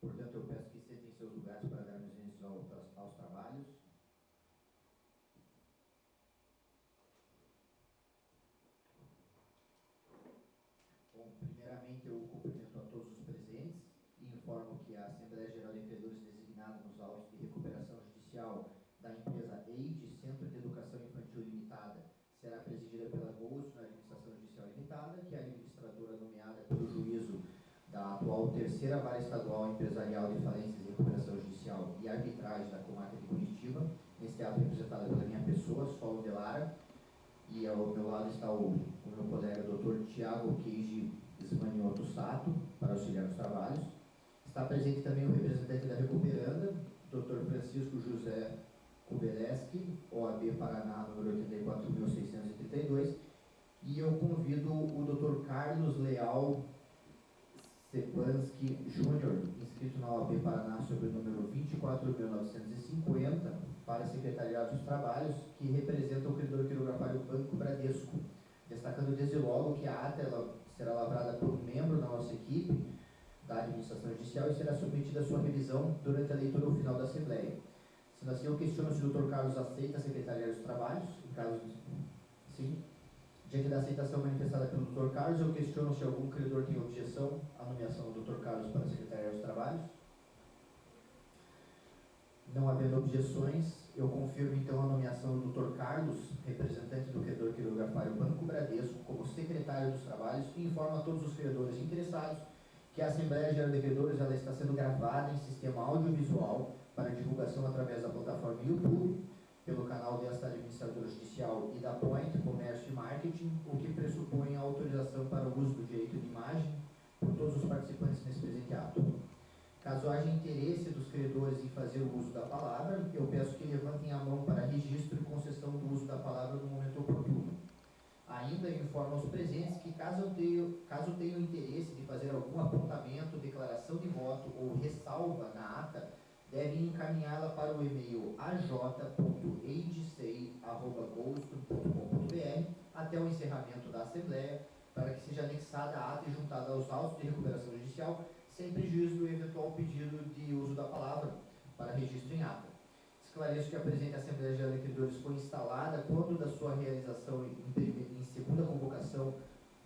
Portanto, eu peço que sentem seus lugares para darmos início aos trabalhos. Bom, primeiramente eu cumprimento a todos os presentes e informo que a Assembleia Geral de Credores designada nos autos de recuperação judicial da empresa EID, Centro de Educação Infantil Limitada, será presidida pela GOST, Administração Judicial Limitada, que é a administradora nomeada pelo juízo da atual terceira vara estadual empresarial de falências e recuperação judicial e arbitragem da comarca de Curitiba, neste ato representada pela minha pessoa, Solo de Lara, e ao meu lado está o meu colega Dr. Tiago Keiji Esmanioto Sato, para auxiliar nos trabalhos. Está presente também o representante da Recuperanda, Dr. Francisco José Kubeleski, OAB Paraná, número 84.632, e eu convido o Dr. Carlos Leal Stepanski Júnior, inscrito na OAB Paraná sobre o número 24.950, para secretariado dos trabalhos, que representa o credor quirografário Banco Bradesco, destacando desde logo que a ata será lavrada por um membro da nossa equipe da administração judicial e será submetida à sua revisão durante a leitura final da Assembleia. Sendo assim, eu questiono se o Dr. Carlos aceita a secretaria dos trabalhos, em caso de sim. Diante da aceitação manifestada pelo Dr. Carlos, eu questiono se algum credor tem objeção à nomeação do Dr. Carlos para a Secretaria dos Trabalhos. Não havendo objeções, eu confirmo então a nomeação do Dr. Carlos, representante do credor quirografário Banco Bradesco, como secretário dos Trabalhos, e informo a todos os credores interessados que a Assembleia Geral de Credores ela está sendo gravada em sistema audiovisual para divulgação através da plataforma YouTube, pelo canal desta administradora judicial e da Point Comércio e Marketing, o que pressupõe a autorização para o uso do direito de imagem por todos os participantes nesse presente ato. Caso haja interesse dos credores em fazer o uso da palavra, eu peço que levantem a mão para registro e concessão do uso da palavra no momento oportuno. Ainda informo aos presentes que caso tenham interesse de fazer algum apontamento, declaração de voto ou ressalva na ata, devem encaminhá-la para o e-mail aj.eidcei@gosto.com.br até o encerramento da Assembleia, para que seja anexada a ata e juntada aos autos de recuperação judicial, sem prejuízo do eventual pedido de uso da palavra para registro em ata. Esclareço que a presente Assembleia Geral de Credores foi instalada quando da sua realização em segunda convocação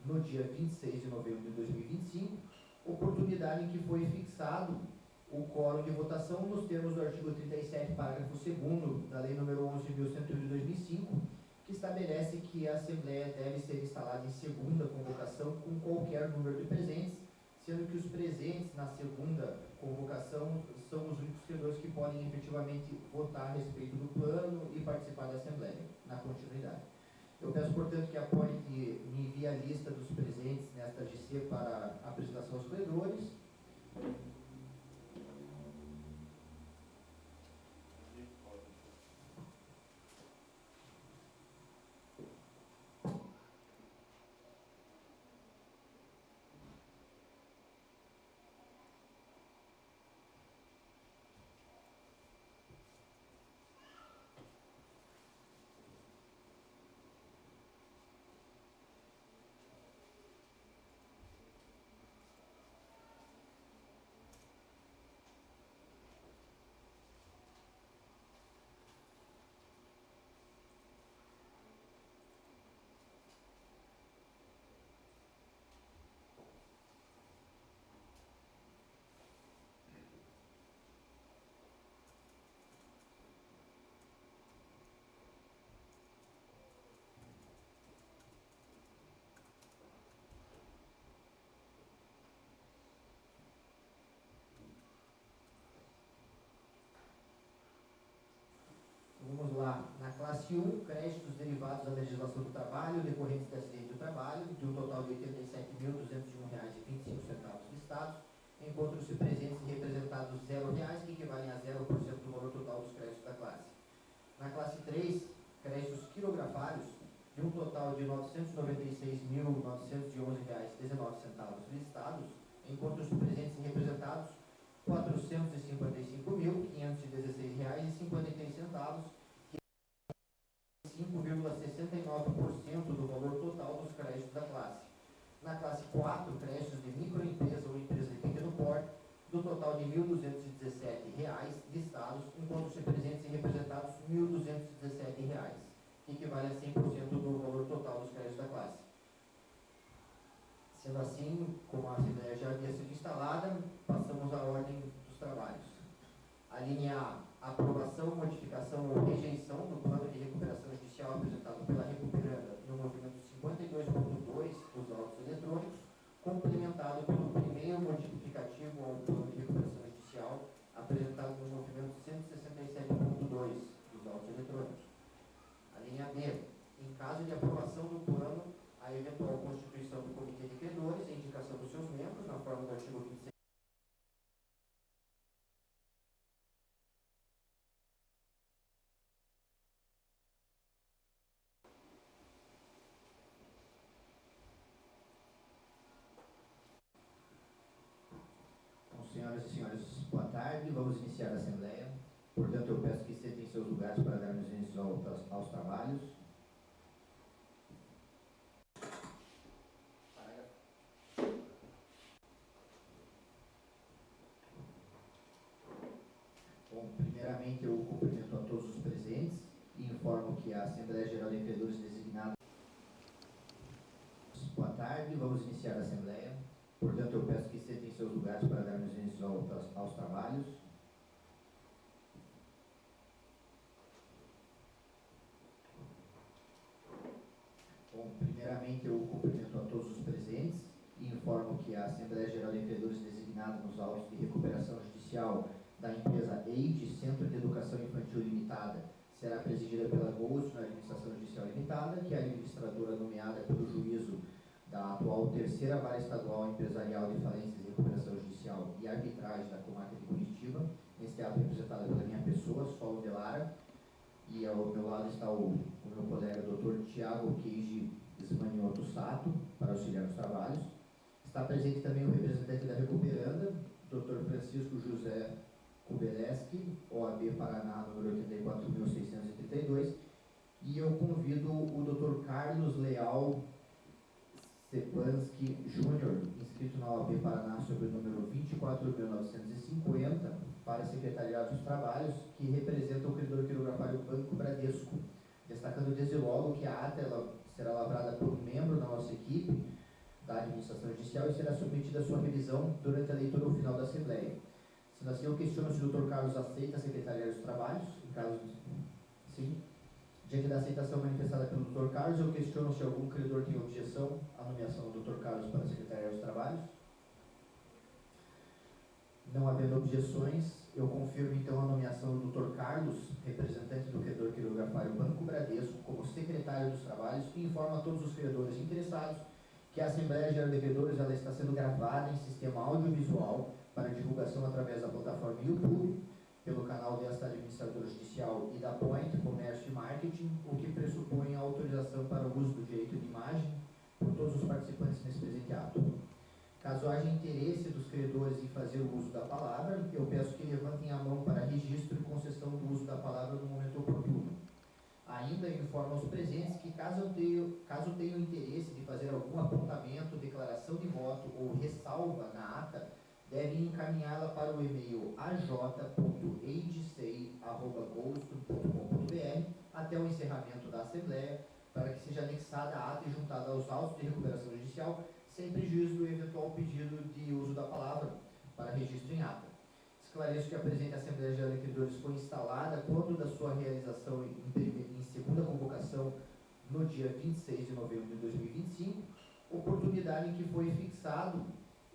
no dia 26 de novembro de 2025, oportunidade em que foi fixado o quórum de votação nos termos do artigo 37, parágrafo 2º da Lei nº 11.101 de 2005, que estabelece que a Assembleia deve ser instalada em segunda convocação com qualquer número de presentes, sendo que os presentes na segunda convocação são os únicos credores que podem efetivamente votar a respeito do plano e participar da Assembleia, na continuidade. Eu peço, portanto, que a Point me envie a lista dos presentes nesta GC para apresentação aos credores. Vamos lá. Na classe 1, créditos derivados da legislação do trabalho, decorrentes de acidente do trabalho, de um total de R$ 87.201,25 listados, encontram-se presentes e representados R$0, que equivalem a 0% do valor total dos créditos da classe. Na classe 3, créditos quirografários, de um total de R$ 996.911,19 listados, encontram-se presentes e representados R$ 455.516,53, que é 5,69% do valor total dos créditos da classe. Na classe 4, créditos de microempresa ou empresa de pequeno porte, do total de R$ 1.217 listados, enquanto os presentes e representados R$ 1.217, que equivale a 100% do valor total dos créditos da classe. Sendo assim, como a Assembleia já havia sido instalada, passamos à ordem dos trabalhos. A linha A, aprovação, modificação ou rejeição do plano de recuperação judicial apresentado pela Recuperanda no movimento 52.2 dos autos eletrônicos, complementado pelo primeiro modificativo ao plano de recuperação judicial apresentado no movimento 167.2 dos autos eletrônicos. A linha B, em caso de aprovação do plano, a eventual constituição do Comitê de Credores e indicação dos seus membros, na forma do artigo 26. Então, senhoras e senhores, boa tarde. Vamos iniciar a Assembleia. Portanto, eu peço que sentem seus lugares para darmos início aos trabalhos. Bom, primeiramente eu cumprimento a todos os presentes e informo que a Assembleia Geral de Credores designada. Boa tarde, vamos iniciar a Assembleia. Portanto, eu peço que sentem seus lugares para darmos início aos trabalhos. Bom, primeiramente eu cumprimento a todos os presentes e informo que a Assembleia Geral de Credores designada nos autos de recuperação judicial da empresa EID, Centro de Educação Infantil Limitada, será presidida pela Ghost na Administração Judicial Limitada, que é a administradora nomeada pelo juízo da atual terceira vara estadual empresarial de falências e recuperação judicial e arbitragem da comarca de Curitiba. Neste ato representada pela minha pessoa, Solo de Lara, e ao meu lado está o meu colega Dr. Tiago Keiji Esmanioto Sato, para auxiliar nos trabalhos. Está presente também o representante da Recuperanda, Dr. Francisco José Kubeleski, OAB Paraná, número 84.632, e eu convido o Dr. Carlos Leal Stepanski Júnior, inscrito na OAB Paraná sob o número 24.950, para secretariado dos trabalhos, que representa o credor quirografário Banco Bradesco, destacando desde logo que a ata será lavrada por um membro da nossa equipe da administração judicial e será submetida à sua revisão durante a leitura ao final da Assembleia. Sendo assim, eu questiono se o Dr. Carlos aceita a secretariado dos trabalhos, em caso de sim. Diante da aceitação manifestada pelo Dr. Carlos, eu questiono se algum credor tem objeção à nomeação do Dr. Carlos para a Secretaria dos Trabalhos. Não havendo objeções, eu confirmo então a nomeação do Dr. Carlos, representante do credor quirografário Banco Bradesco, como secretário dos Trabalhos, e informo a todos os credores interessados que a Assembleia Geral de Credores ela está sendo gravada em sistema audiovisual para divulgação através da plataforma YouTube, pelo canal desta administradora judicial e da Point Comércio e Marketing, o que pressupõe a autorização para o uso do direito de imagem por todos os participantes nesse presente ato. Caso haja interesse dos credores em fazer o uso da palavra, eu peço que levantem a mão para registro e concessão do uso da palavra no momento oportuno. Ainda informo aos presentes que caso tenham interesse de fazer algum apontamento, declaração de voto ou ressalva na ata, devem encaminhá-la para o e-mail aj.eidcei@ghost.com.br até o encerramento da Assembleia, para que seja anexada a ata e juntada aos autos de recuperação judicial, sem prejuízo do eventual pedido de uso da palavra para registro em ata. Esclareço que a presente Assembleia Geral de Credores foi instalada quando da sua realização em segunda convocação no dia 26 de novembro de 2025, oportunidade em que foi fixado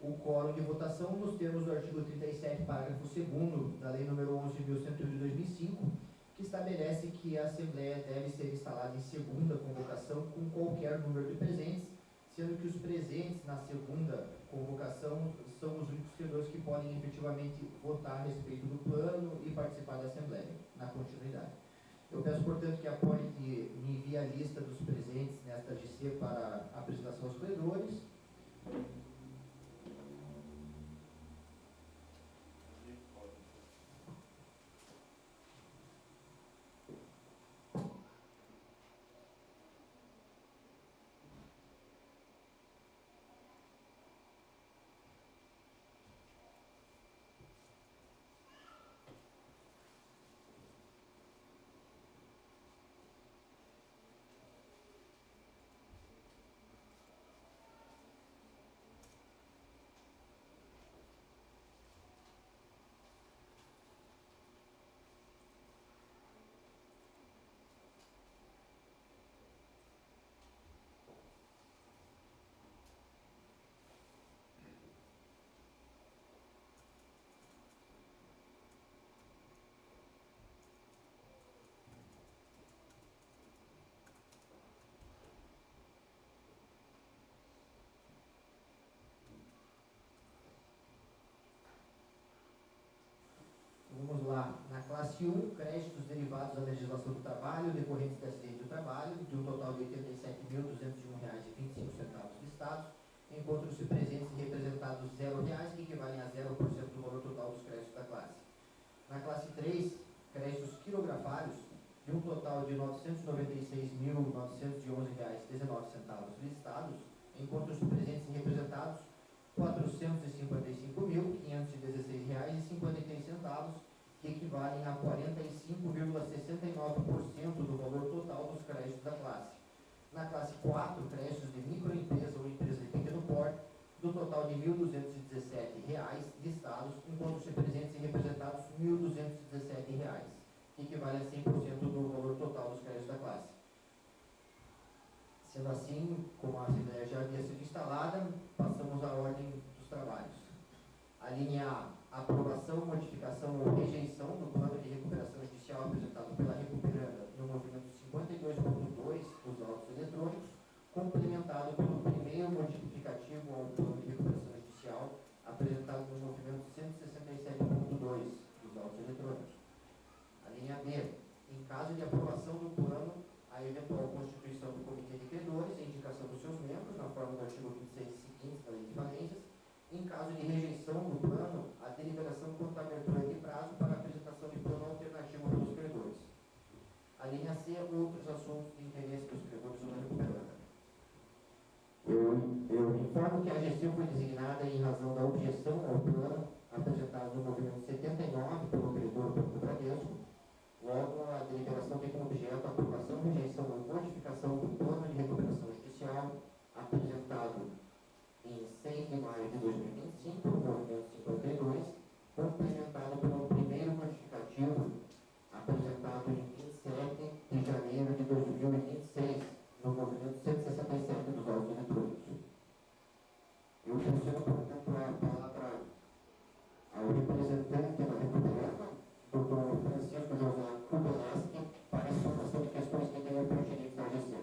o quórum de votação nos termos do artigo 37, parágrafo 2º da Lei nº 11.101 de 2005, que estabelece que a Assembleia deve ser instalada em segunda convocação com qualquer número de presentes, sendo que os presentes na segunda convocação são os únicos credores que podem efetivamente votar a respeito do plano e participar da Assembleia, na continuidade. Eu peço, portanto, que a Point me envie a lista dos presentes nesta GC para apresentação aos credores. Na classe 1, créditos derivados da legislação do trabalho, decorrentes das leis do trabalho, de um total de R$ 87.201,25 listados, encontram-se presentes e representados R$0, que equivalem a 0% do valor total dos créditos da classe. Na classe 3, créditos quirografários, de um total de R$ 996.911,19 listados, encontram-se presentes e representados R$ 455.516,53, que equivalem a 45,69% do valor total dos créditos da classe. Na classe 4, créditos de microempresa ou empresa de pequeno porte, do total de R$ 1.217 listados, encontram-se presentes e representados R$ 1.217, que equivale a 100% do valor total dos créditos da classe. Sendo assim, como a Assembleia já havia sido instalada, passamos à ordem dos trabalhos. A linha A, aprovação, modificação ou rejeição do plano de recuperação judicial apresentado pela recuperanda no movimento 52.2 dos autos eletrônicos, complementado pelo primeiro modificativo ao plano de recuperação judicial apresentado no movimento 167.2 dos autos eletrônicos. A linha B, em caso de aprovação do plano, a eventual constituição do comitê de credores e indicação dos seus membros, na forma do artigo 26 e seguintes da Lei de Falências. Em caso de rejeição do plano, a deliberação quanto à abertura de prazo para a apresentação de plano alternativo pelos credores. A linha C, outros assuntos de interesse dos credores ou da recuperanda. Eu informo que a AGC foi designada em razão da objeção ao plano apresentado no movimento 79 pelo credor Banco Bradesco. Logo, a deliberação tem como objeto a aprovação, rejeição ou modificação do plano de recuperação judicial apresentado em 6 de maio de 2025, no movimento 52, complementado pelo primeiro modificativo apresentado em 27 de janeiro de 2026, no movimento 167 dos autos eletrônicos. Eu procedo, portanto, a palavra ao representante da recuperanda, Dr. Francisco José Kubelaski, para a explanação de questões que tenham pertinentes à AGC.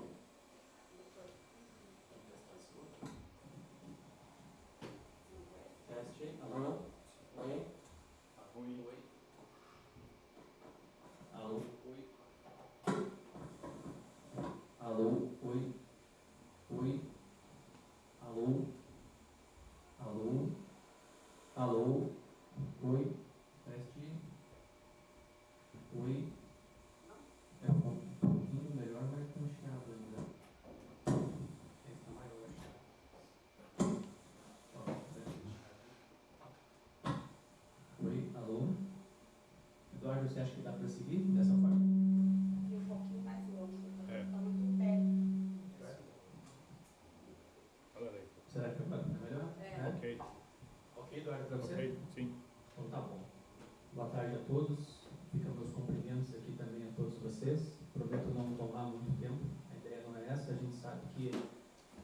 Teste, alô? Oi? Oi. Oi. Alô? Oi. Alô? Oi? Oi? Alô? Alô? Alô? Oi? Teste. Oi? É um pouquinho melhor, mas com chiado ainda. Esse está maior. Oi? Alô? Eduardo, você acha que dá para seguir dessa forma? Um pouquinho mais longe, está muito perto. Olha aí. Será que agora fica melhor? Ok. Ok, Eduardo, para você? Ok, sim. Então tá bom. Boa tarde a todos. Ficam meus cumprimentos aqui também a todos vocês. Prometo não tomar muito tempo. A ideia não é essa. A gente sabe que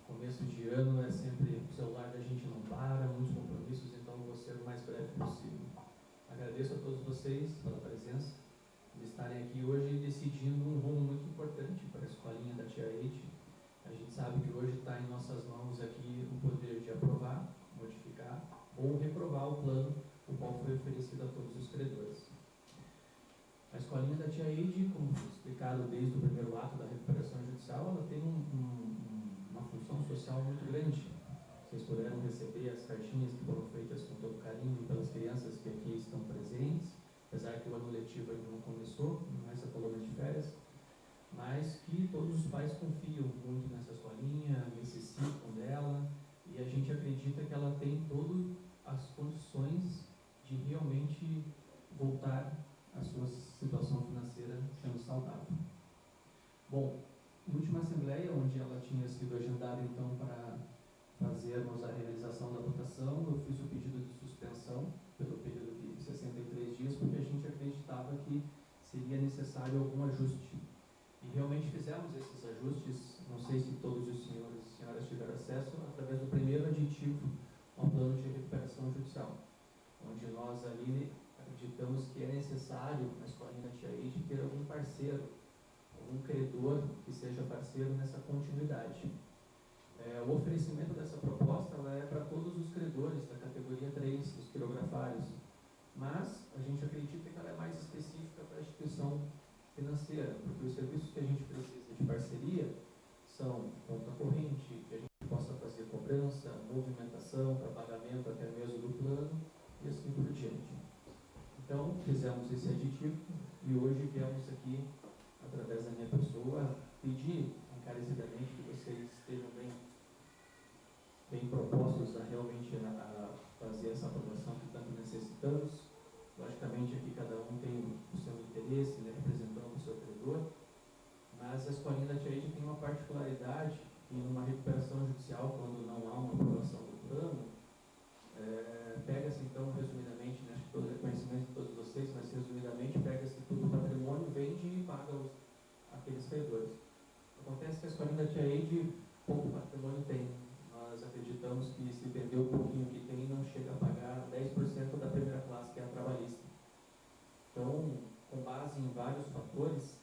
começo de ano é sempre o celular da gente não para, muitos compromissos, então vou ser o mais breve possível. Agradeço a todos vocês pela presença, de estarem aqui hoje decidindo um rumo muito importante para a escolinha da Tia Eide. A gente sabe que hoje está em nossas mãos aqui o poder de aprovar, modificar ou reprovar o plano, o qual foi oferecido a todos os credores. A escolinha da Tia Eide, como foi explicado desde o primeiro ato da recuperação judicial, ela tem uma função social muito grande. Vocês puderam receber as cartinhas que foram feitas com todo carinho pelas crianças que aqui estão presentes, apesar que o ano letivo ainda não começou, não é essa coluna de férias, mas que todos os pais confiam muito nessa escolinha, necessitam dela, e a gente acredita que ela tem todas as condições de realmente voltar à sua situação financeira sendo saudável. Bom, na última assembleia, onde ela tinha sido agendada então para fazermos a realização da votação, eu fiz o pedido de suspensão pelo período de 63 dias, porque a gente acreditava que seria necessário algum ajuste. E realmente fizemos esses ajustes, não sei se todos os senhores e senhoras tiveram acesso, através do primeiro aditivo ao plano de recuperação judicial, onde nós ali acreditamos que é necessário, na escolinha da Tia Eide, ter algum parceiro, algum credor que seja parceiro nessa continuidade. O oferecimento dessa proposta ela é para todos os credores da categoria 3, os quirografários. mas a gente acredita que ela é mais específica para a instituição financeira, porque os serviços que a gente precisa de parceria são conta corrente, que a gente possa fazer cobrança, movimentação para pagamento até mesmo do plano e assim por diante. Então, fizemos esse aditivo e hoje viemos aqui, através da minha pessoa, pedir encarecidamente que vocês estejam bem propostos a realmente a fazer essa aprovação que tanto necessitamos. Logicamente, aqui cada um tem o seu interesse, né, representando o seu credor, mas a escolinha da Tia Ide tem uma particularidade que numa recuperação judicial, quando não há uma aprovação do plano, pega-se então, resumidamente, né, acho que todo reconhecimento de todos vocês, mas resumidamente pega-se todo o patrimônio, vende e paga aqueles credores. Acontece que a escolinha da Tia Ide, pouco patrimônio tem. Nós acreditamos que se vender o pouquinho que tem, não chega a pagar 10% da primeira classe, que é a trabalhista. Então, com base em vários fatores,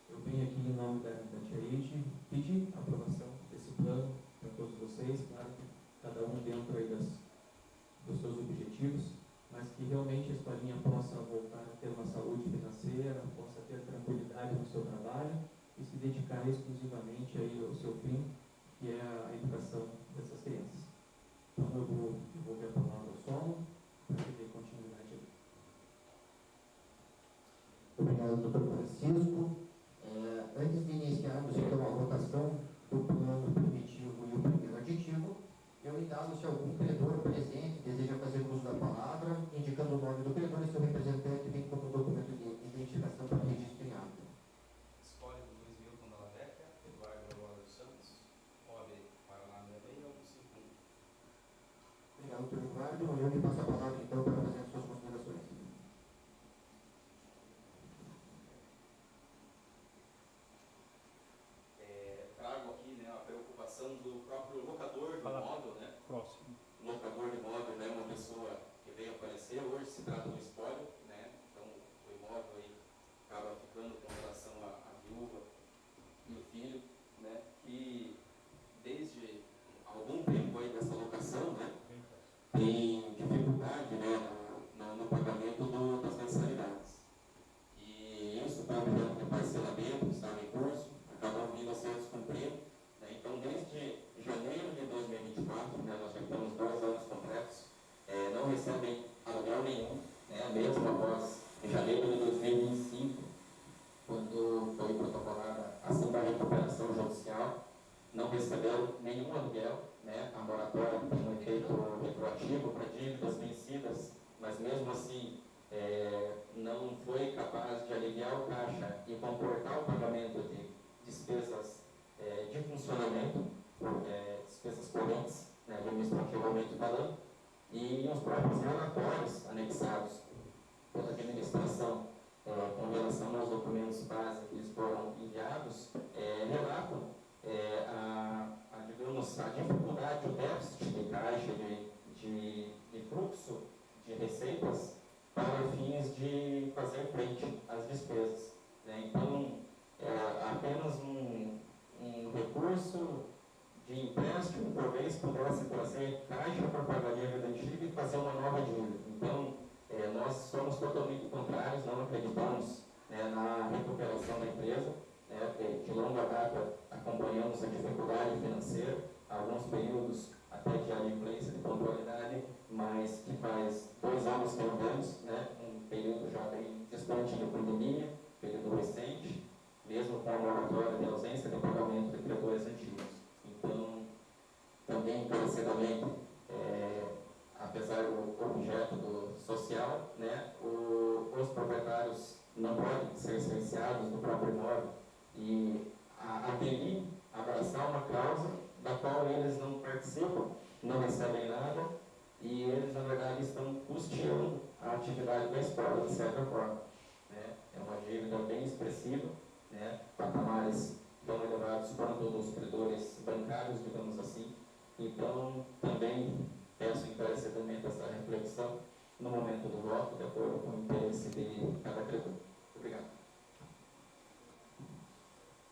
eu venho aqui em nome da Tia Ide pedir a aprovação desse plano para todos vocês, claro que cada um dentro aí dos seus objetivos, mas que realmente a escolinha possa voltar a ter uma saúde financeira, possa ter tranquilidade no seu trabalho e se dedicar exclusivamente aí ao seu fim, que é a educação dessas crianças. Então eu vou devolver a palavra ao Somo para que dê continuidade aí. Obrigado, doutor Francisco. Antes de iniciarmos então a votação do plano primitivo e o primeiro aditivo, eu indalo se algum credor presente deseja fazer uso da palavra, indicando o nome do credor e seu representante, bem como o documento de identificação para registro em ata. Escolhe do Luiz Milton da Ladeca, Eduardo Aurora dos Santos, OAB Paraná 66151. Obrigado, doutor Eduardo. Eu lhe passo a palavra então para fazer as suas considerações. Trago aqui, né, a preocupação do próprio locador do imóvel, né? Próximo. Locador de imóvel, né, uma pessoa que veio aparecer, hoje se trata de um espólio, né? Então o imóvel aí acaba ficando com relação à viúva e o filho, né? Que desde algum tempo aí dessa locação, né, tem dificuldade, né, no pagamento das mensalidades. E isso está vendo que o parcelamento estava em curso, acabou vindo a ser descumprido, né? Então desde janeiro de 2024, né, nós já temos 2 anos completos, não recebem aluguel nenhum, né, mesmo após janeiro de 2025, quando foi protocolada a ação da recuperação judicial, não receberam nenhum aluguel, né? A moratória tem um efeito retroativo para dívidas vencidas, mas mesmo assim não foi capaz de aliviar o caixa e comportar o pagamento de despesas de funcionamento, despesas correntes, né, administrativamente falando, e os próprios relatórios anexados pela administração com relação aos documentos base que eles foram enviados, relatam digamos, a dificuldade, o déficit de caixa, de fluxo de receitas para fins de fazer frente às despesas, né? Então, apenas um recurso de empréstimo, por vez, pudesse trazer caixa para pagar a dívida antiga e fazer uma nova dívida. Então, nós somos totalmente contrários, não acreditamos, né, na recuperação da empresa, né, de longa data acompanhamos a dificuldade financeira, alguns períodos até de adimplência de pontualidade, mas que faz 2 anos que não temos, né, um período já bem distante de pandemia, período recente, mesmo com a moratória de ausência de pagamento de credores antigos. Então, também encarecidamente, apesar do objeto do social, né, os proprietários não podem ser cerceados do próprio imóvel e aderir, abraçar uma causa da qual eles não participam, não recebem nada e eles, na verdade, estão custeando a atividade da escola, de certa forma, né? É uma dívida bem expressiva, né? Patamares tão elevados quanto os credores bancários, digamos assim. Então, também peço encarecidamente essa reflexão no momento do voto, de acordo com o interesse de cada credor. Obrigado.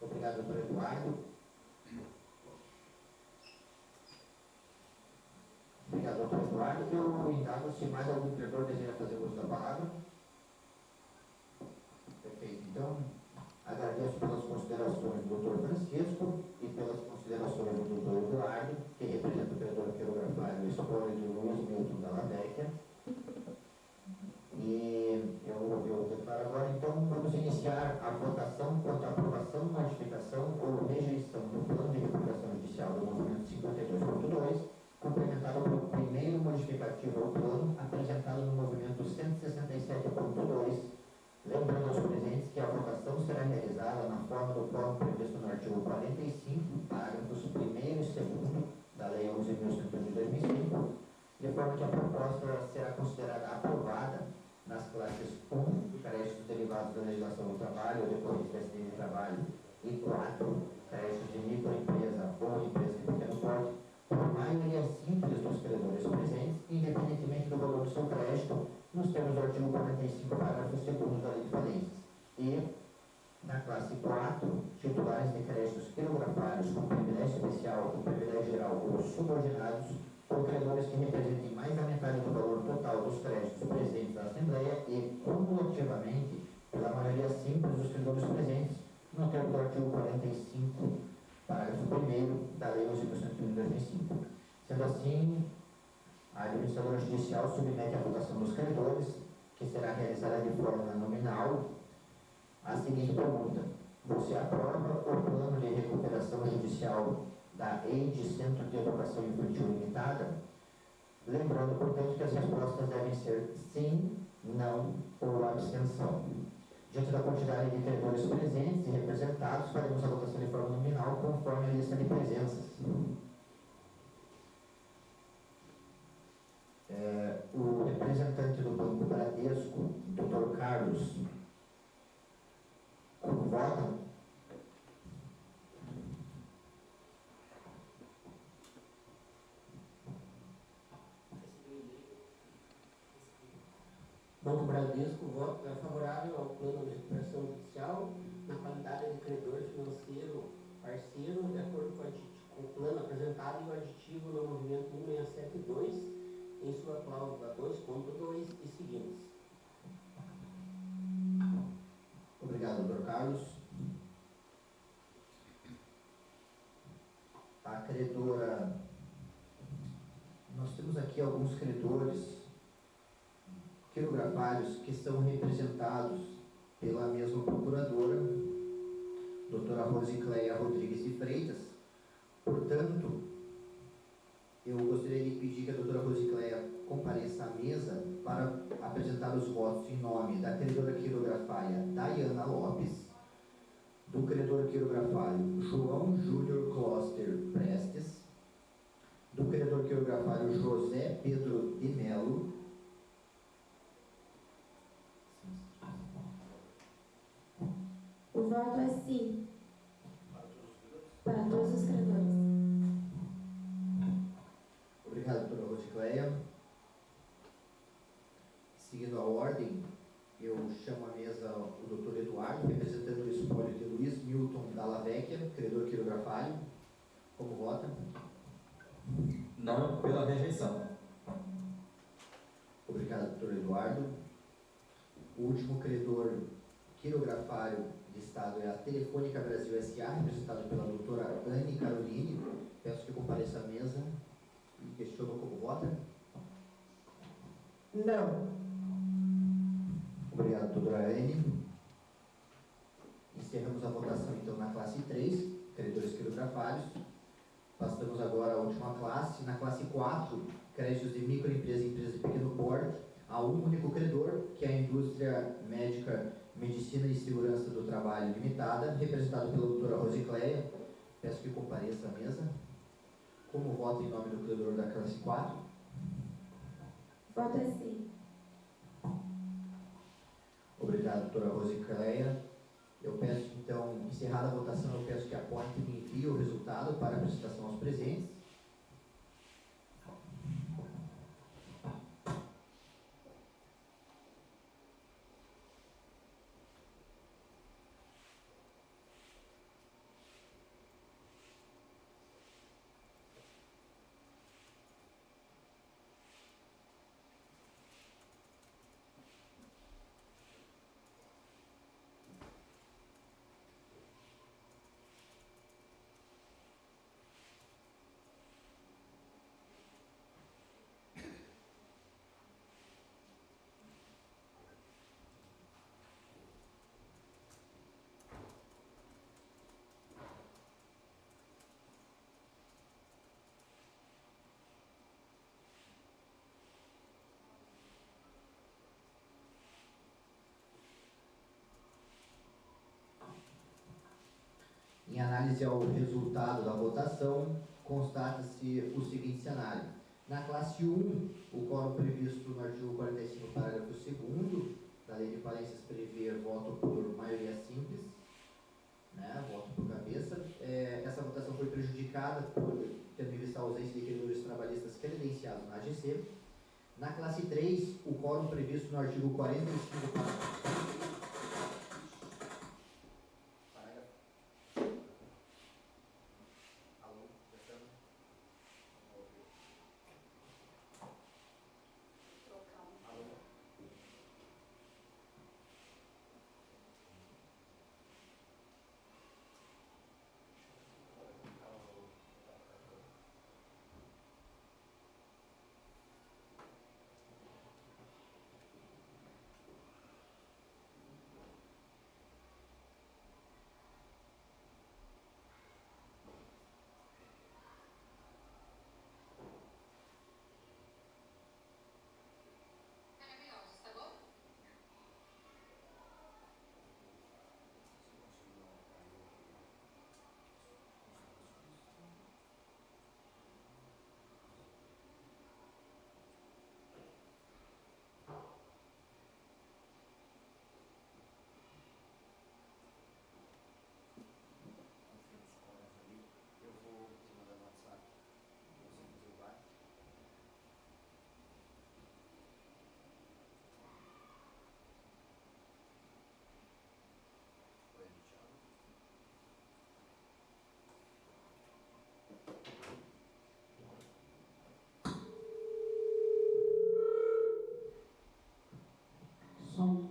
Obrigado, doutor Eduardo. Obrigado, doutor Eduardo. trabalho, eu indago se mais algum credor deseja fazer uso da palavra. Perfeito. Então, agradeço pelas considerações do Dr. Francisco e pelas considerações do Dr. Eduardo, que representa o credor quirografário Espólito Luiz Milton Dalla Vecchia. E eu declaro agora, então, vamos iniciar a votação quanto à aprovação, modificação ou rejeição do plano de recuperação judicial do movimento 52.2, complementado pelo primeiro modificativo ao plano apresentado no movimento 167.2, lembrando aos presentes que a votação será realizada na forma do quórum previsto no artigo 45, parágrafos 1º e 2º da Lei 11.101 de 2005, de forma que a proposta será considerada aprovada nas classes 1, créditos derivados da legislação do trabalho ou decorrentes da acidente de trabalho, e 4, créditos de microempresa ou empresa de pequeno porte, por maioria simples dos credores presentes, independentemente do valor do seu crédito, nos termos do artigo 45, parágrafo 2º da Lei de Falências. E, na classe 4, titulares de créditos quirografários com privilégio especial, com privilégio geral ou subordinados, ou credores que representem mais da metade do valor total dos créditos presentes na Assembleia e, cumulativamente, pela maioria simples dos credores presentes, no termo do artigo 45, parágrafo 1º da Lei 11.101 de 2005. Sendo assim, a administradora judicial submete à votação dos credores, que será realizada de forma nominal, a seguinte pergunta: você aprova o plano de recuperação judicial da EID Centro de Educação Infantil Limitada? Lembrando, portanto, que as respostas devem ser sim, não ou abstenção. Diante da quantidade de credores presentes e representados, faremos a votação de forma nominal conforme a lista de presenças. O representante do Banco Bradesco, Dr. Carlos, como vota? Banco Bradesco vota favorável ao plano de recuperação judicial na qualidade de credor financeiro parceiro, de acordo com o plano apresentado e o aditivo no movimento 1672, em sua cláusula 2.2 e seguintes. Obrigado, Dr. Carlos. A credora, nós temos aqui alguns credores quirografários que são representados pela mesma procuradora, doutora Rosicléia Rodrigues de Freitas. Portanto, eu gostaria de pedir que a doutora Rosicléia compareça à mesa para apresentar os votos em nome da credora quirografária Dayana Lopes, do credor quirografário João Júnior Kloster Prestes, do credor quirografário José Pedro de Melo, O voto é sim. Para todos os credores. Obrigado, doutora Rosicléia. Seguindo a ordem, eu chamo à mesa o doutor Eduardo, representando o espólio de Luiz Milton Dalla Vecchia, credor quirografário. Como vota? Não, pela rejeição. Obrigado, doutor Eduardo. O último credor quirografário de Estado é a Telefônica Brasil S.A., representado pela doutora Anne Caroline. Peço que compareça à mesa e questiono como vota. Não. Obrigado, doutora Anne. Encerramos a votação, então, na classe 3, credores quirografários. Passamos agora à última classe. Na classe 4, créditos de microempresa e empresa de pequeno porte, há um único credor, que é a Indústria Médica, Medicina e Segurança do Trabalho Limitada, representado pela doutora Rosicléia. Peço que compareça à mesa. Como vota em nome do credor da classe 4? Voto é sim. Obrigado, doutora Rosicléia. Eu peço, então, encerrada a votação, eu peço que a Point me envie o resultado para apresentação aos presentes. Em análise ao resultado da votação, constata-se o seguinte cenário. Na classe 1, o quórum previsto no artigo 45, parágrafo 2º da Lei de Falências prevê voto por maioria simples, né, voto por cabeça. Essa votação foi prejudicada por tendo em vista a ausência de credores trabalhistas credenciados na AGC. Na classe 3, o quórum previsto no artigo 45, Som.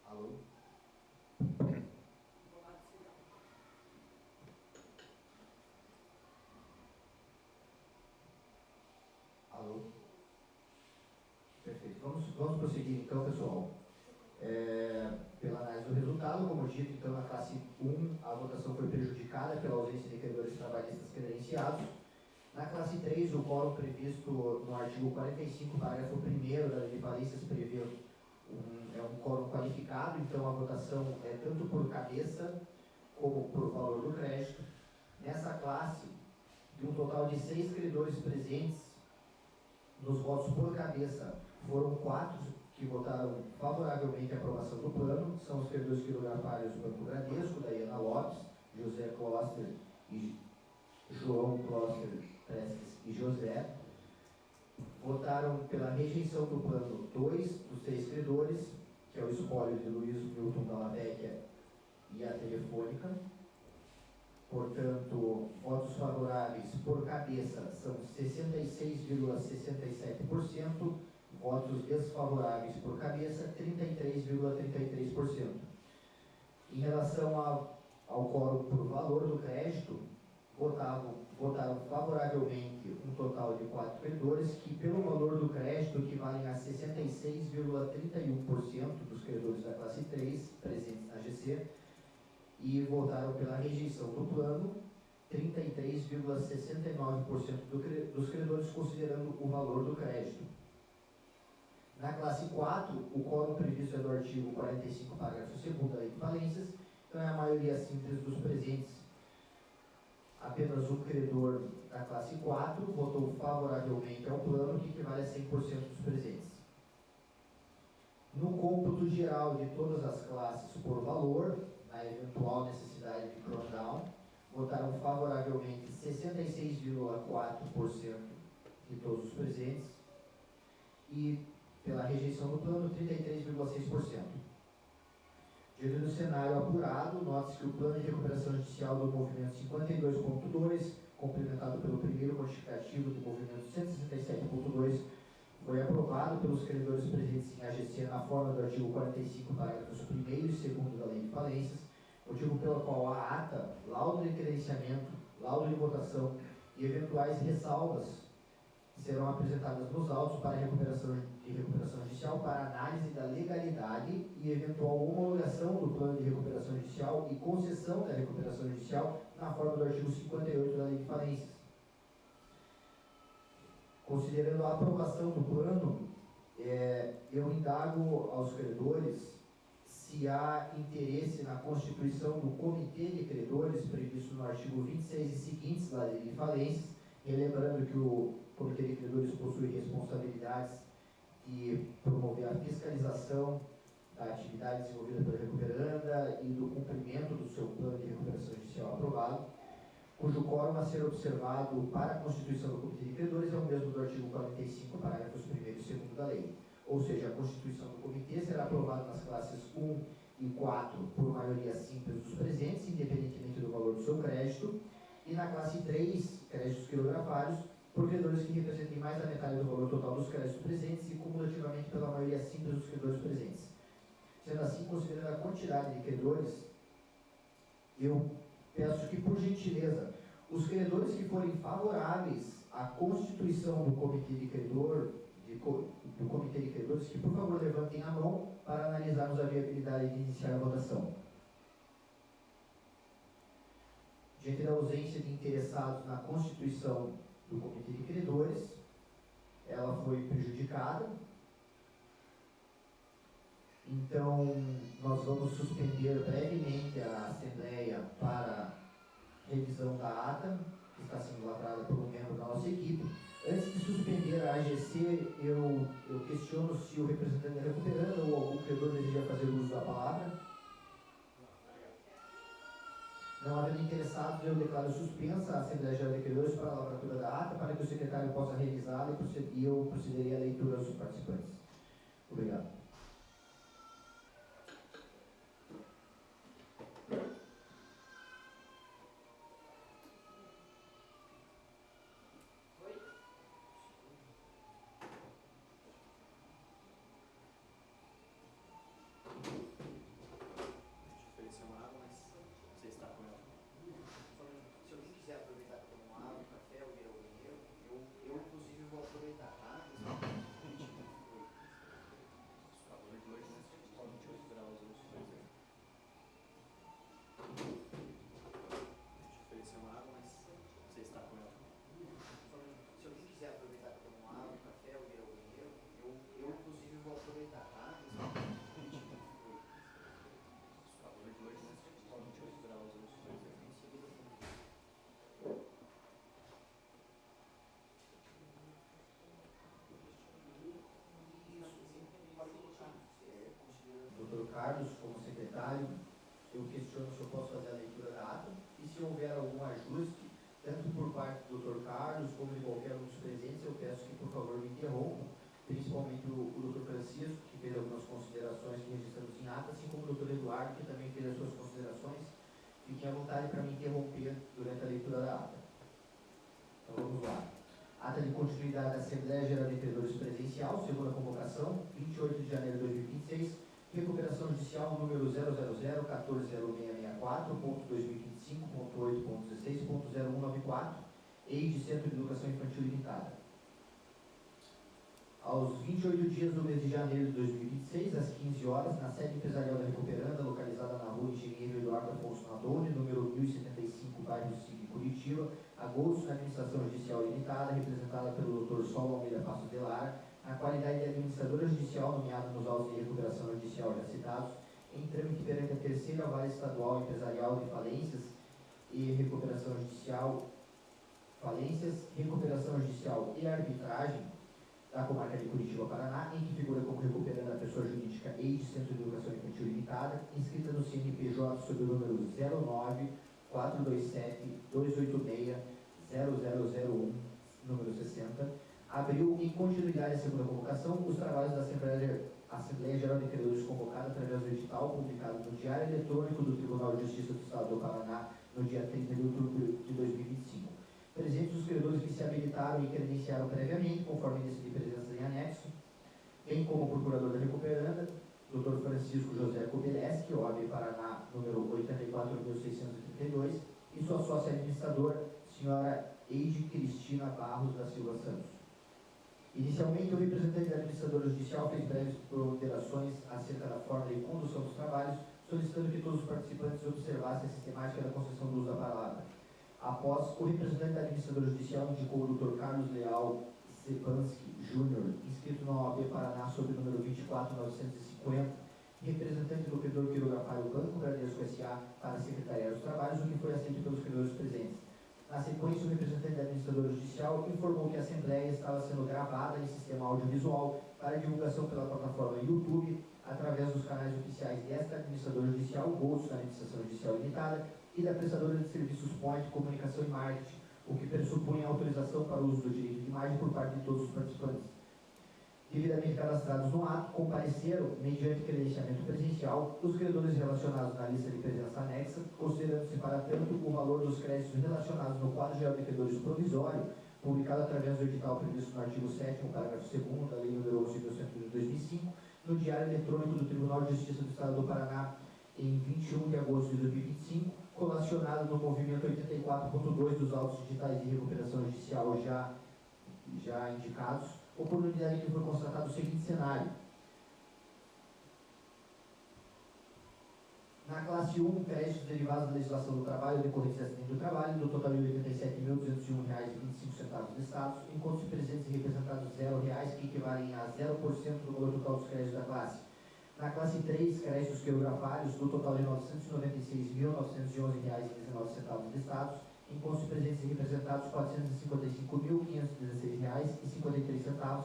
alô? Alô? Perfeito. Vamos prosseguir então, pessoal. Pela análise do resultado, como dito, então na classe 1 a votação foi prejudicada pela ausência de credores trabalhistas credenciados. Na classe 3, o quórum previsto no artigo 45, parágrafo 1º da Lei de Falências prevê um quórum qualificado, então a votação é tanto por cabeça como por valor do crédito. Nessa classe, de um total de 6 credores presentes, nos votos por cabeça foram 4 que votaram favoravelmente a aprovação do plano, são os credores quirografários do Banco Bradesco, Daiana Lopes, José Kloster e João Kloster Prestes e José. Votaram pela rejeição do plano 2 dos 6 credores, que é o espólio de Luiz Milton Dalla Vecchia e a Telefônica. Portanto, votos favoráveis por cabeça são 66,67%, votos desfavoráveis por cabeça 33,33%. Em relação ao quórum por valor do crédito, votaram favoravelmente um total de 4 credores, que pelo valor do crédito equivalem a 66,31% dos credores da classe 3 presentes na AGC, e votaram pela rejeição do plano 33,69% dos credores, considerando o valor do crédito. Na classe 4, o quórum previsto é do artigo 45, parágrafo 2º da Lei de Falências, então é a maioria simples dos presentes. Apenas um credor da classe 4 votou favoravelmente ao plano, que equivale a 100% dos presentes. No cômputo geral de todas as classes por valor, na eventual necessidade de crondown, votaram favoravelmente 66,4% de todos os presentes e pela rejeição do plano 33,6%. Diante do cenário apurado, note-se que o plano de recuperação judicial do movimento 52.2, complementado pelo primeiro modificativo do movimento 167.2, foi aprovado pelos credores presentes em AGC na forma do artigo 45, parágrafos 1º e 2º da Lei de Falências, motivo pelo qual a ata, laudo de credenciamento, laudo de votação e eventuais ressalvas serão apresentadas nos autos para recuperação judicial Judicial para análise da legalidade e eventual homologação do plano de recuperação judicial e concessão da recuperação judicial na forma do artigo 58 da Lei de Falências. Considerando a aprovação do plano, eu indago aos credores se há interesse na constituição do Comitê de Credores previsto no artigo 26 e seguintes da Lei de Falências, relembrando que o Comitê de Credores possui responsabilidades de promover a fiscalização da atividade desenvolvida pela recuperanda e do cumprimento do seu plano de recuperação judicial aprovado, cujo quórum a ser observado para a constituição do Comitê de Credores é o mesmo do artigo 45, parágrafos 1º e 2º da lei. Ou seja, a constituição do comitê será aprovada nas classes 1 e 4 por maioria simples dos presentes, independentemente do valor do seu crédito, e na classe 3, créditos quilografários, por credores que representem mais da metade do valor total dos créditos presentes e cumulativamente pela maioria simples dos credores presentes. Sendo assim, considerando a quantidade de credores, eu peço que, por gentileza, os credores que forem favoráveis à constituição do Comitê de Credores, que por favor levantem a mão para analisarmos a viabilidade de iniciar a votação. Diante da ausência de interessados na constituição do Comitê de Credores, ela foi prejudicada. Então, nós vamos suspender brevemente a Assembleia para revisão da ata, que está sendo lavrada por um membro da nossa equipe. Antes de suspender a AGC, eu questiono se o representante da recuperanda ou algum credor deseja fazer uso da palavra. Não havendo interessados, eu declaro suspensa a Assembleia Geral de Credores para a lavratura da ata, para que o secretário possa revisá-la e eu procederei à leitura aos participantes. Obrigado. Carlos, como secretário, eu questiono se eu posso fazer a leitura da ata e se houver algum ajuste, tanto por parte do Dr. Carlos como de qualquer um dos presentes, eu peço que, por favor, me interrompam, principalmente o Dr. Francisco, que fez algumas considerações que registramos em ata, assim como o Dr. Eduardo, que também fez as suas considerações. Fiquem à vontade para me interromper durante a leitura da ata. Então, vamos lá. Ata de continuidade da Assembleia Geral de Credores Presencial, segunda convocação, 28 de janeiro de 2026, recuperação judicial número 000-1406.2025.8.16.0194, EID Centro de Educação Infantil Limitada. Aos 28 dias do mês de janeiro de 2026, às 15 horas, na sede empresarial da Recuperanda, localizada na rua Engenheiro Eduardo Afonso Nadoni, número 1075, bairro Sique, Curitiba, a gosto da Administração Judicial Limitada, representada pelo Dr. Saulo Almeida Passos de Lara, na qualidade de administradora judicial nomeada nos autos de recuperação judicial já citados, em trâmite perante a terceira vara estadual empresarial de falências e recuperação judicial, recuperação judicial e arbitragem da comarca de Curitiba, Paraná, em que figura como recuperando a pessoa jurídica EID Centro de Educação Infantil Limitada, inscrita no CNPJ sob o número 09-427-286-0001, número 60, abriu em continuidade a segunda convocação os trabalhos da Assembleia Geral de Credores convocada através do edital publicado no Diário Eletrônico do Tribunal de Justiça do Estado do Paraná no dia 30 de outubro de 2025. Presentes os credores que se habilitaram e credenciaram previamente, conforme índice de presença em anexo, bem como o procurador da recuperanda, Dr. Francisco José Kobeleski, OAB Paraná, número 84.632, e sua sócia administradora, senhora Eide Cristina Barros da Silva Santos. Inicialmente, o representante da administradora judicial fez breves ponderações acerca da forma de condução dos trabalhos, solicitando que todos os participantes observassem a sistemática da concessão do uso da palavra. Após, o representante da administradora judicial indicou o Dr. Carlos Leal Stepanski Júnior, inscrito na OAB Paraná sob o número 24950, representante do credor quirografário Banco Bradesco S.A. para secretariar os trabalhos, o que foi aceito pelos credores presentes. Na sequência, o representante da administradora judicial informou que a Assembleia estava sendo gravada em sistema audiovisual para divulgação pela plataforma YouTube, através dos canais oficiais desta administradora judicial, Bolsa da Administração Judicial Limitada, e da prestadora de serviços Point Comunicação e Marketing, o que pressupõe a autorização para o uso do direito de imagem por parte de todos os participantes. Devidamente cadastrados no ato, compareceram, mediante credenciamento presencial, os credores relacionados na lista de presença anexa, considerando-se para tanto o valor dos créditos relacionados no quadro geral de credores provisório, publicado através do edital previsto no artigo 7º, parágrafo 2º da Lei nº 11.101 de 2005, no Diário Eletrônico do Tribunal de Justiça do Estado do Paraná, em 21 de agosto de 2025, colacionado no movimento 84.2 dos autos digitais de recuperação judicial já indicados, oportunidade que foi constatado o seguinte cenário. Na classe 1, créditos derivados da legislação do trabalho decorrentes de acidente do trabalho, do total de R$ 87.201,25 listados, enquanto os presentes e representados R$0, que equivalem a 0% do valor total dos créditos da classe. Na classe 3, créditos quirografários, do total de R$ 996.911,19 listados, enquanto os presentes e representados R$ 455.516,53,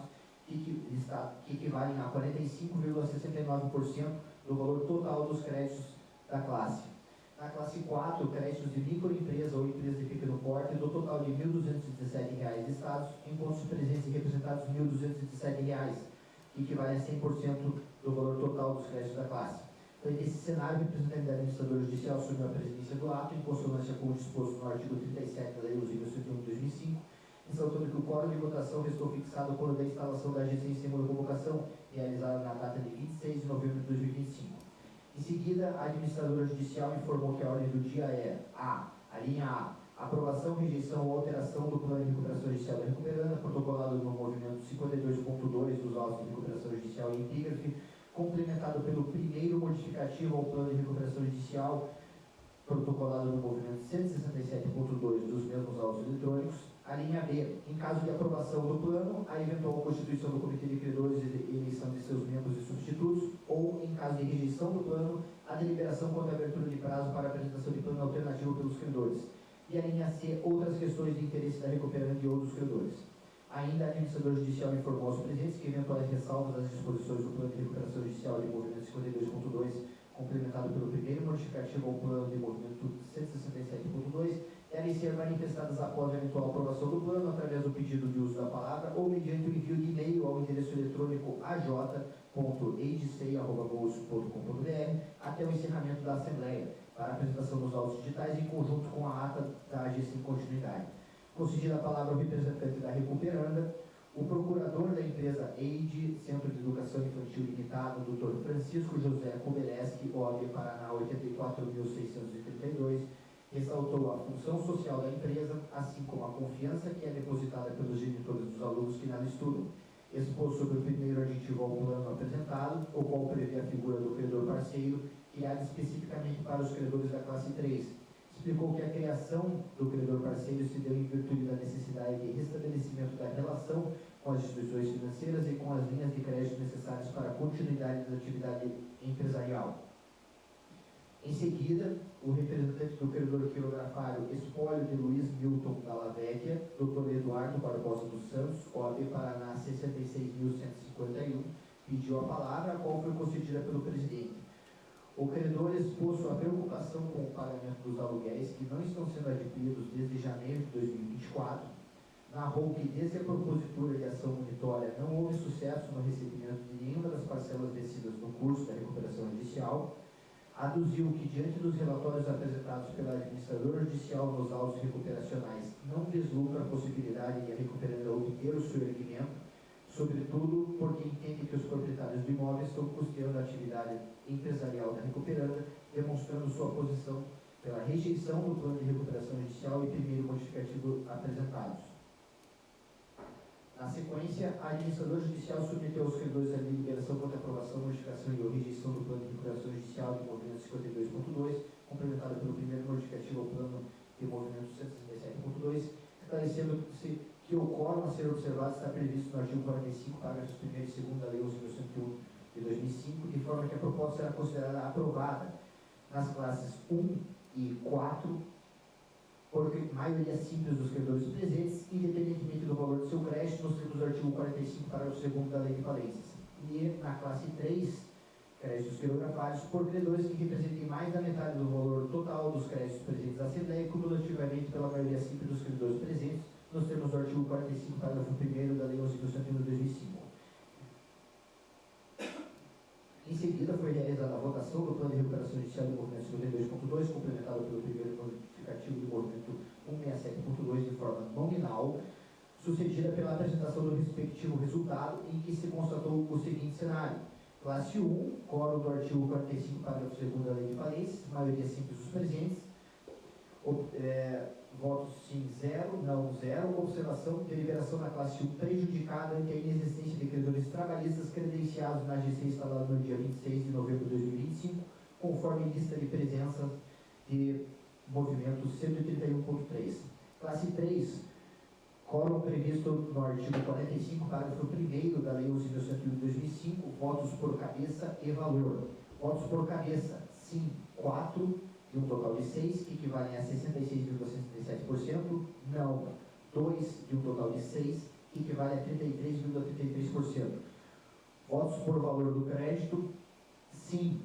que equivalem a 45,69% do valor total dos créditos da classe. Na classe 4, créditos de microempresa ou empresa de pequeno porte, do total de R$ 1.217 listados, enquanto os presentes e representados R$ 1.217, que equivalem a 100% do valor total dos créditos da classe. Frente a esse cenário, o representante da administradora judicial assumiu a presidência do ato, em consonância com o disposto no artigo 37 da Lei 11.101 de 2005, ressaltando que o quórum de votação restou fixado quando da instalação da agência em sistema de convocação, realizada na data de 26 de novembro de 2025. Em seguida, a administradora judicial informou que a ordem do dia é a linha A, aprovação, rejeição ou alteração do plano de recuperação judicial da recuperanda, protocolado no movimento 52.2 dos autos de recuperação judicial em epígrafe, complementado pelo primeiro modificativo ao plano de recuperação judicial, protocolado no movimento 167.2 dos mesmos autos eletrônicos. A linha B, em caso de aprovação do plano, a eventual constituição do Comitê de Credores e eleição de seus membros e substitutos, ou, em caso de rejeição do plano, a deliberação quanto à abertura de prazo para apresentação de plano alternativo pelos credores. E a linha C, outras questões de interesse da recuperante ou dos credores. Ainda, a administradora judicial informou aos presentes que eventuais ressalvas às disposições do plano de recuperação judicial de movimento 52.2, complementado pelo primeiro modificativo ao plano de movimento 167.2, devem ser manifestadas após a eventual aprovação do plano, através do pedido de uso da palavra ou mediante o envio de e-mail ao endereço eletrônico aj.eidc@bolso.com.br até o encerramento da Assembleia, para a apresentação dos autos digitais em conjunto com a ata da agência em continuidade. Concedida a palavra ao representante da recuperanda, o procurador da empresa EID, Centro de Educação Infantil Limitado, Dr. Francisco José Kubeleski, OAB Paraná 84.632, ressaltou a função social da empresa, assim como a confiança que é depositada pelos genitores dos alunos que nela estudam. Expôs sobre o primeiro aditivo ao plano apresentado, o qual prevê a figura do credor parceiro, criada especificamente para os credores da classe 3. Explicou que a criação do credor parceiro se deu em virtude da necessidade de restabelecimento da relação com as instituições financeiras e com as linhas de crédito necessárias para a continuidade da atividade empresarial. Em seguida, o representante do credor quirografário Espólio de Luiz Milton Dalla Vecchia, Dr. Eduardo Barbosa dos Santos, OAB Paraná 66.151, pediu a palavra, a qual foi concedida pelo presidente. O credor expôs sua preocupação com o pagamento dos aluguéis que não estão sendo adquiridos desde janeiro de 2024, narrou que desde a propositura de ação monitória não houve sucesso no recebimento de nenhuma das parcelas vencidas no curso da recuperação judicial, aduziu que, diante dos relatórios apresentados pela administradora judicial nos autos recuperacionais, não vislumbra a possibilidade de a recuperanda obter o seu erguimento, sobretudo porque entende que os proprietários do imóvel estão custeando a atividade empresarial da recuperanda, demonstrando sua posição pela rejeição do plano de recuperação judicial e primeiro modificativo apresentados. Na sequência, a administradora judicial submeteu aos credores a deliberação contra aprovação, modificação e ou rejeição do plano de recuperação judicial de movimento 52.2, complementado pelo primeiro modificativo ao plano de movimento 167.2, esclarecendo-se que o quórum a ser observado está previsto no artigo 45, parágrafos 1º e 2º da Lei 11.101 de 2005, de forma que a proposta será considerada aprovada nas classes 1 e 4, por maioria simples dos credores presentes, independentemente do valor do seu crédito, nos termos do artigo 45, parágrafo 2º da Lei de Falências. E na classe 3, créditos quirografários, por credores que representem mais da metade do valor total dos créditos presentes à Assembleia, cumulativamente pela maioria simples dos credores presentes, nos termos do artigo 45, parágrafo 1º da Lei 11.101 de 2005. Em seguida, foi realizada a votação do Plano de Recuperação Judicial do Movimento 52.2, complementado pelo primeiro modificativo do Movimento 167.2, de forma nominal, sucedida pela apresentação do respectivo resultado, em que se constatou o seguinte cenário. Classe 1, quórum do artigo 45, parágrafo 2º da Lei de Falências, maioria simples dos presentes, votos sim 0, não 0, observação, deliberação na classe 1 prejudicada ante a inexistência de credores trabalhistas credenciados na GC instalada no dia 26 de novembro de 2025, conforme lista de presença de movimento 131.3. Classe 3, quórum previsto no artigo 45, parágrafo 1º da Lei 11.101 de 2005, votos por cabeça e valor. Votos por cabeça, sim 4, de um total de 6, que equivalem a 66,67%, não 2, de um total de 6, que equivale a 33,33%. Votos por valor do crédito, sim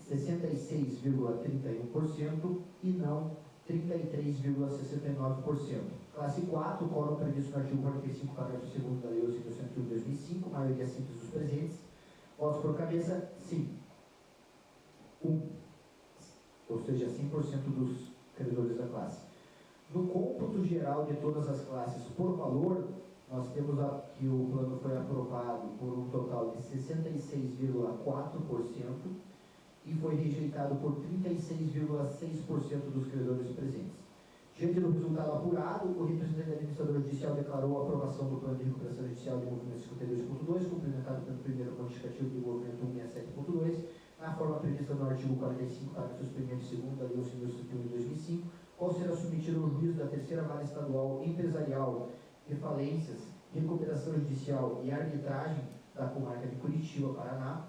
66,31% e não 33,69%. Classe 4, quórum previsto no artigo 45, parágrafo 2º da Lei 11.101 de 2005, maioria simples dos presentes. Votos por cabeça, sim 1. Ou seja, 100% dos credores da classe. No cômputo geral de todas as classes por valor, nós temos que o plano foi aprovado por um total de 66,4% e foi rejeitado por 36,6% dos credores presentes. Diante do resultado apurado, o representante da administradora judicial declarou a aprovação do plano de recuperação judicial de movimento 52.2, complementado pelo primeiro modificativo do movimento 167.2, na forma prevista no artigo 45, parágrafos 1º e 2º da Lei 11.101 de 2005, qual será submetido ao juízo da terceira vara estadual empresarial de falências, recuperação judicial e arbitragem da comarca de Curitiba, Paraná,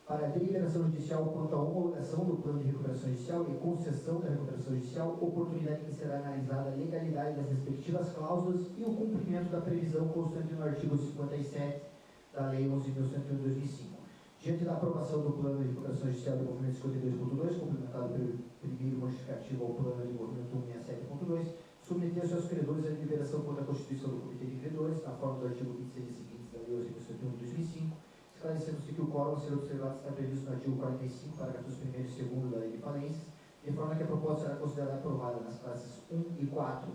para a deliberação judicial quanto à homologação do plano de recuperação judicial e concessão da recuperação judicial, oportunidade em que será analisada a legalidade das respectivas cláusulas e o cumprimento da previsão constante no artigo 57 da Lei 11.101 de 2005. Diante da aprovação do plano de recuperação judicial do movimento 52.2, complementado pelo primeiro modificativo ao plano de movimento 167.2, submeteu-se aos credores a deliberação contra a constituição do Comitê de Credores, na forma do artigo 26 e seguintes da Lei 11.101 de 2005, esclarecendo-se que o quórum a ser observado está previsto no artigo 45, parágrafos 1º e 2º da Lei de Falências, de forma que a proposta será considerada aprovada nas classes 1 e 4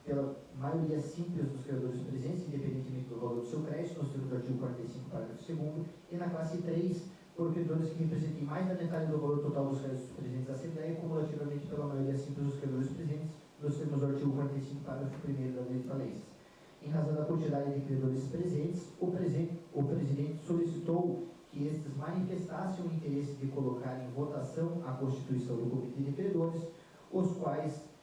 pela maioria simples dos credores presentes, independentemente do valor do seu crédito, nos termos do artigo 45, parágrafo 2º, e na classe 3, por credores que representem mais da metade do valor total dos créditos presentes à Assembleia, cumulativamente pela maioria simples dos credores presentes, nos termos do artigo 45, parágrafo 1º da Lei de Falências. Em razão da quantidade de credores presentes, o presidente solicitou que estes manifestassem o interesse de colocar em votação a constituição do Comitê de Credores, os quais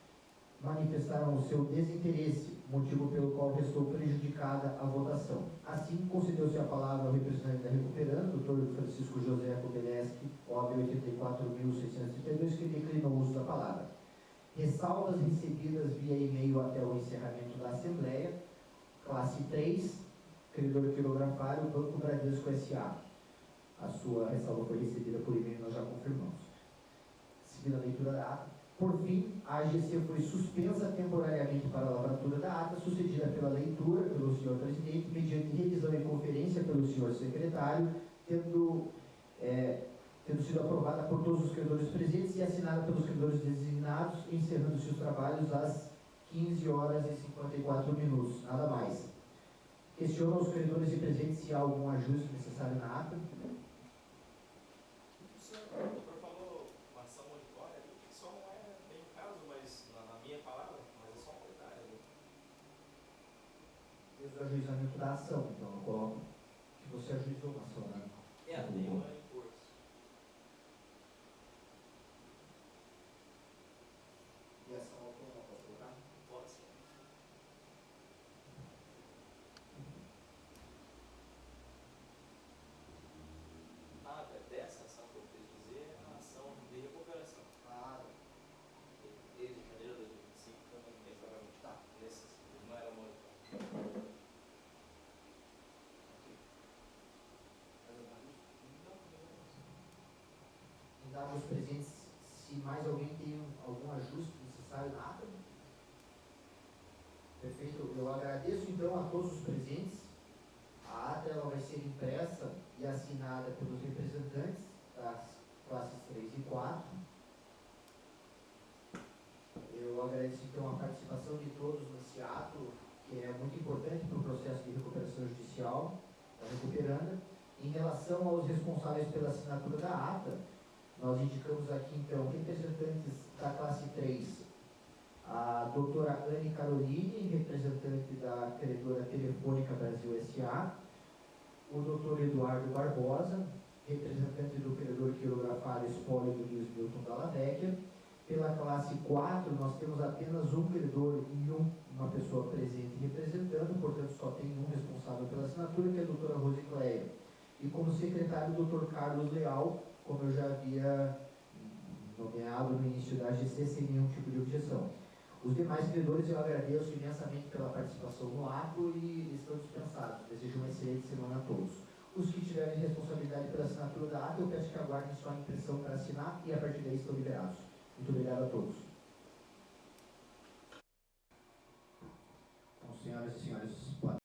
manifestaram o seu desinteresse, motivo pelo qual restou prejudicada a votação. Assim, concedeu-se a palavra ao representante da recuperante, Dr. Francisco José Kodeleschi, OAB 84.632, que declinou o uso da palavra. Ressalvas recebidas via e-mail até o encerramento da Assembleia. Classe 3, credor quirografário, Banco Bradesco S.A. A sua ressalva foi recebida por e-mail, nós já confirmamos. Seguindo a leitura da ata. Por fim, a AGC foi suspensa temporariamente para a lavratura da ata, sucedida pela leitura pelo senhor presidente, mediante revisão e conferência pelo senhor secretário, tendo sido aprovada por todos os credores presentes e assinada pelos credores designados, encerrando-se os trabalhos às 15 horas e 54 minutos, nada mais. Questionam os credores e presentes se há algum ajuste necessário na ata. do ajuizamento da ação. Então, eu coloco que você ajuizou a ação, né? Tem uma em curso. E ação autônoma, posso colocar? Pode ser. Dessa ação que eu quis dizer, é a ação de recuperação. Desde janeiro de 2025, eu não me provavelmente está. Nesse, não era monitoramento. Indago os presentes se mais alguém tem algum ajuste necessário na ata. Perfeito. Eu agradeço então a todos os presentes. A ata ela vai ser impressa e assinada pelos representantes das classes 3 e 4. Eu agradeço então a participação de todos nesse ato, que é muito importante para o processo de recuperação judicial, da recuperanda. Em relação aos responsáveis pela assinatura da ata, nós indicamos aqui então representantes da classe 3, a doutora Anne Caroline, representante da credora Telefônica Brasil S.A., o doutor Eduardo Barbosa, representante do credor quirografário Espólio do Luiz Milton Dalla Vecchia. Pela classe 4, nós temos apenas um credor e uma pessoa presente representando, portanto só tem um responsável pela assinatura, que é a doutora Rosicléia. E como secretário, o doutor Carlos Leal, como eu já havia nomeado no início da AGC, sem nenhum tipo de objeção. Os demais credores eu agradeço imensamente pela participação no ato e estão dispensados. Desejo uma excelente semana a todos. Os que tiverem responsabilidade pela assinatura da ata, eu peço que aguardem só a impressão para assinar e a partir daí estão liberados. Muito obrigado a todos. Então, senhoras e senhores,